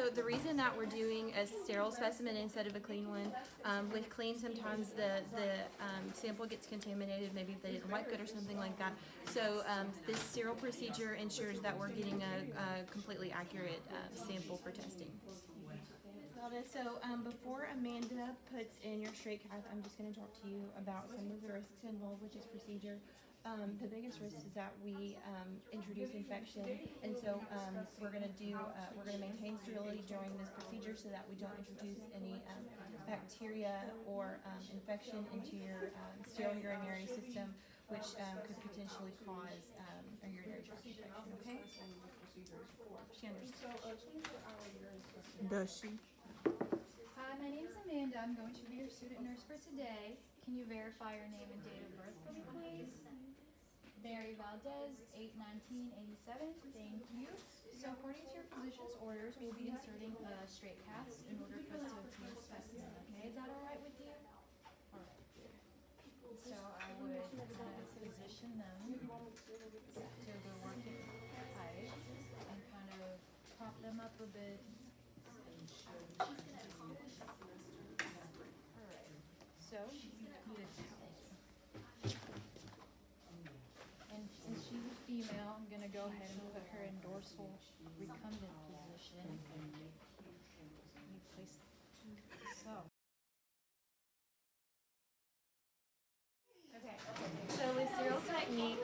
So the reason that we're doing a sterile specimen instead of a clean one, with clean sometimes the sample gets contaminated, maybe if they didn't wipe it or something like that. So this sterile procedure ensures that we're getting a completely accurate sample for testing. So before Amanda puts in your straight cath, I'm just going to talk to you about some of the risks involved with this procedure. The biggest risk is that we introduce infection, and so we're going to maintain sterility during this procedure so that we don't introduce any bacteria or infection into your sterile urinary system, which could potentially cause a urinary tract infection. Okay? She understands. Does she? Hi, my name's Amanda. I'm going to be your student nurse for today. Can you verify your name and date of birth for me, please? Barry Valdez, 8/19/87. Thank you. So according to your physician's orders, we'll be inserting a straight cast in order for us to obtain a specimen. Okay, is that all right with you? All right. So I would position them to the working height and kind of prop them up a bit. So, need a towel. And since she's a female, I'm going to go ahead and put her in dorsal recumbent position. You place so. Okay, so with sterile technique,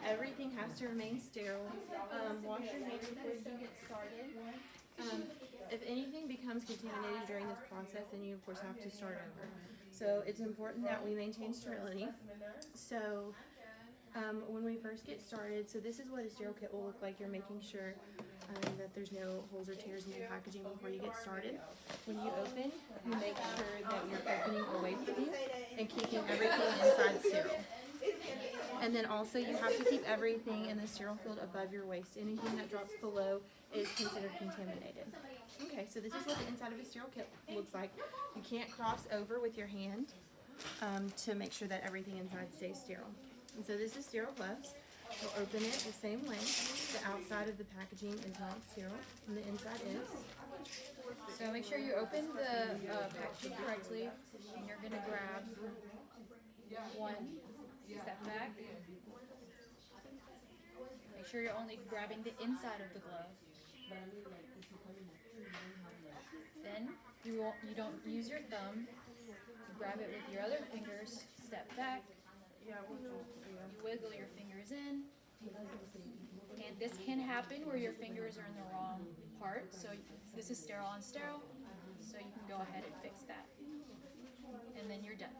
everything has to remain sterile. Wash your hands before you get started. If anything becomes contaminated during this process, then you of course have to start over. So it's important that we maintain sterility. So when we first get started, so this is what a sterile kit will look like. You're making sure that there's no holes or tears in the packaging before you get started. When you open, you make sure that you're opening away from you and keeping everything inside sterile. And then also you have to keep everything in the sterile field above your waist. Anything that drops below is considered contaminated. Okay, so this is what the inside of a sterile kit looks like. You can't cross over with your hand to make sure that everything inside stays sterile. And so this is sterile gloves. You'll open it the same way. The outside of the packaging is not sterile, and the inside is. So make sure you open the packaging correctly, and you're going to grab one step back. Make sure you're only grabbing the inside of the glove. Then you don't use your thumb. You grab it with your other fingers. Step back. You wiggle your fingers in. And this can happen where your fingers are in the wrong part. So this is sterile on sterile. So you can go ahead and fix that. And then you're done.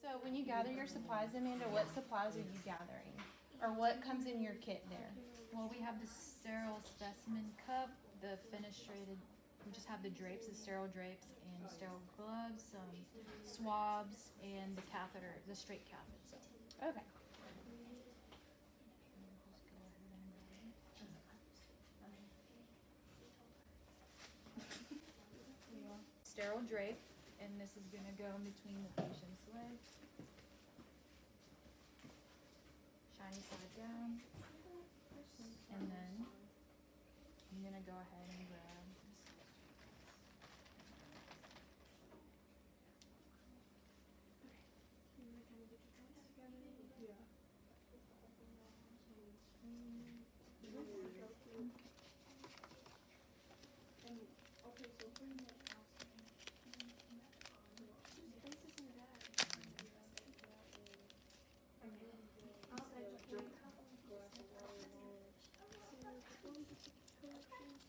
So when you gather your supplies, Amanda, what supplies are you gathering? Or what comes in your kit there? Well, we have the sterile specimen cup, the fenestrated, we just have the drapes, the sterile drapes, and sterile gloves, some swabs, and the catheter, the straight cath itself. Okay. Sterile drape, and this is going to go in between the patient's legs. Shiny side down. And then I'm going to go ahead and grab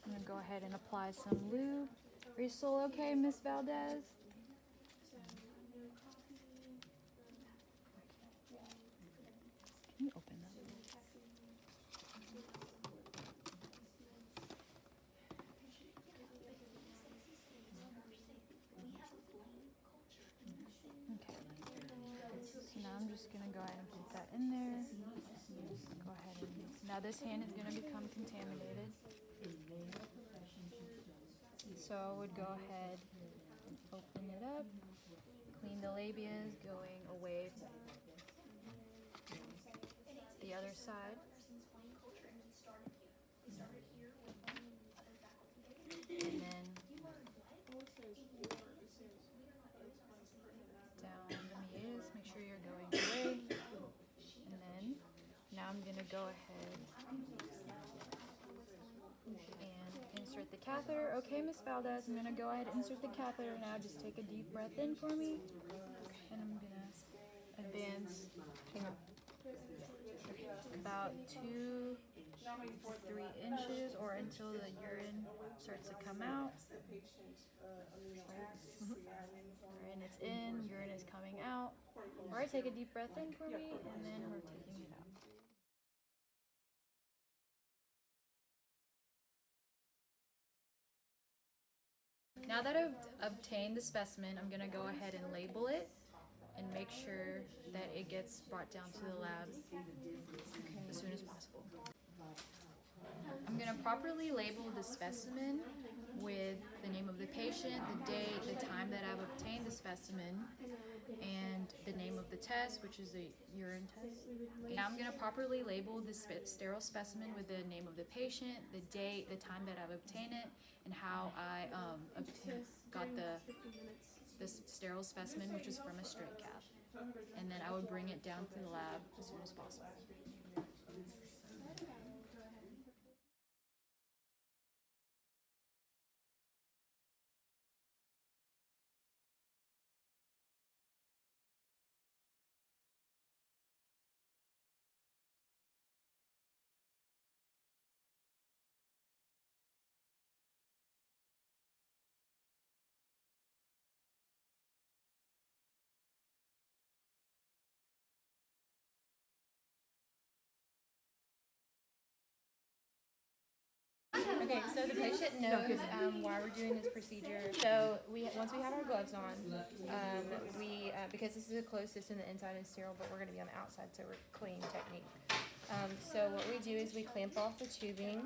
I'm going to go ahead and apply some lube. Are you still okay, Miss Valdez? Can you open that? Okay. So now I'm just going to go ahead and put that in there. Go ahead and now this hand is going to become contaminated. So I would go ahead and open it up, clean the labias, going away the other side. Now I'm gonna go ahead and insert the catheter. Okay, Miss Valdez, I'm gonna go ahead and insert the catheter now. Just take a deep breath in for me. And I'm gonna advance about 2 to 3 inches or until the urine starts to come out. And it's in, urine is coming out. Alright, take a deep breath in for me, and then we're taking it out. Now that I've obtained the specimen, I'm gonna go ahead and label it and make sure that it gets brought down to the lab as soon as possible. I'm gonna properly label the specimen with the name of the patient, the date, the time that I've obtained the specimen, and the name of the test, which is a urine test. Now I'm going to properly label the sterile specimen with the name of the patient, the date, the time that I've obtained it, and how I got the sterile specimen, which is from a straight calf. And then I would bring it down to the lab as soon as possible. Okay, so the patient knows why we're doing this procedure. So once we have our gloves on, because this is a closed system, the inside is sterile, but we're going to be on the outside, so we're clean technique. So what we do is we clamp off the tubing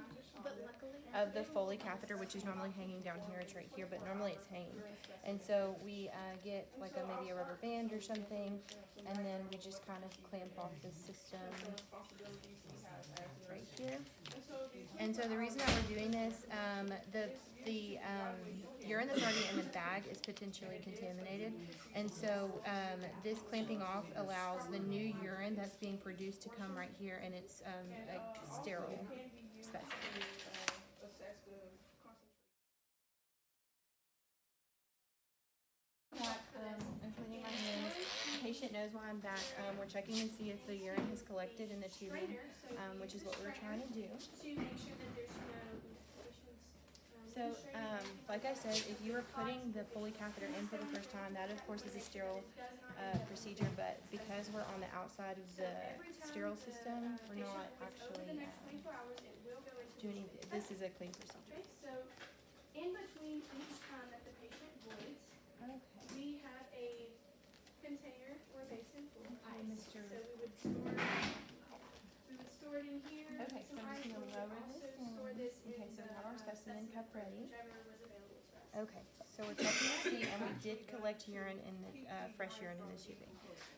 of the Foley catheter, which is normally hanging down here. It's right here, but normally it's hanging. And so we get like maybe a rubber band or something, and then we just kind of clamp off the system right here. And so the reason that we're doing this, the urine that's already in the bag is potentially contaminated, and so this clamping off allows the new urine that's being produced to come right here, and it's a sterile specimen. I'm cleaning my hands. The patient knows why I'm back. We're checking to see if the urine has collected in the tubing, which is what we're trying to do. So, like I said, if you were putting the Foley catheter in for the first time, that of course is a sterile procedure, but because we're on the outside of the sterile system, we're not actually doing anything. This is a clean procedure. So, in between each time that the patient voids, we have a container or basin full of ice. So we would store it in here. Okay, so I'm just going to lower this down. Okay, so we have our specimen cup ready. Okay, so we're checking to see, and we did collect urine in the fresh urine in the tubing.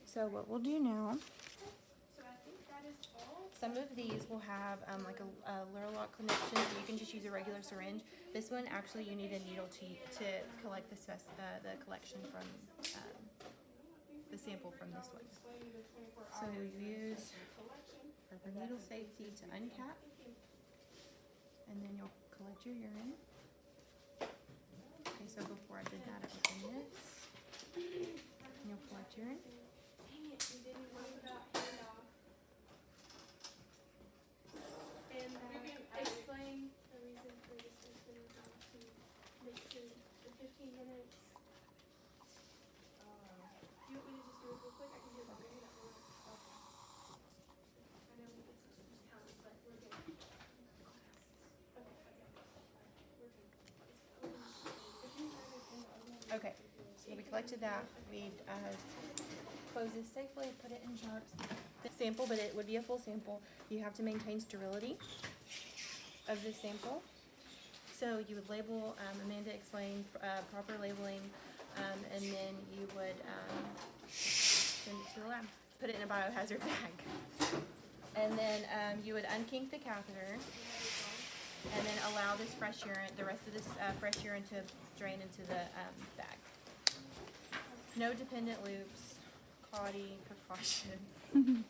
So what we'll do now, some of these will have like a Lurlock connection, so you can just use a regular syringe. This one, actually, you need a needle to collect the collection from the sample from this one. So you use rubber needle safety to uncap, and then you'll collect your urine. Okay, so before I did that, I opened this, and you'll collect urine. Dang it, we didn't worry about handoff. And explain the reason for this system to make sure the 15 minutes. Do you want me to just do it real quick? I can do it later. I know we get some discounts, but we're good. Okay, so we collected that. We close this safely, put it in sharps. The sample, but it would be a full sample. You have to maintain sterility of the sample. So you would label, Amanda explained proper labeling, and then you would send it to the lab. Put it in a biohazard bag. And then you would unkink the catheter, and then allow this fresh urine, the rest of this fresh urine to drain into the bag. No dependent loops, Claudie precautions.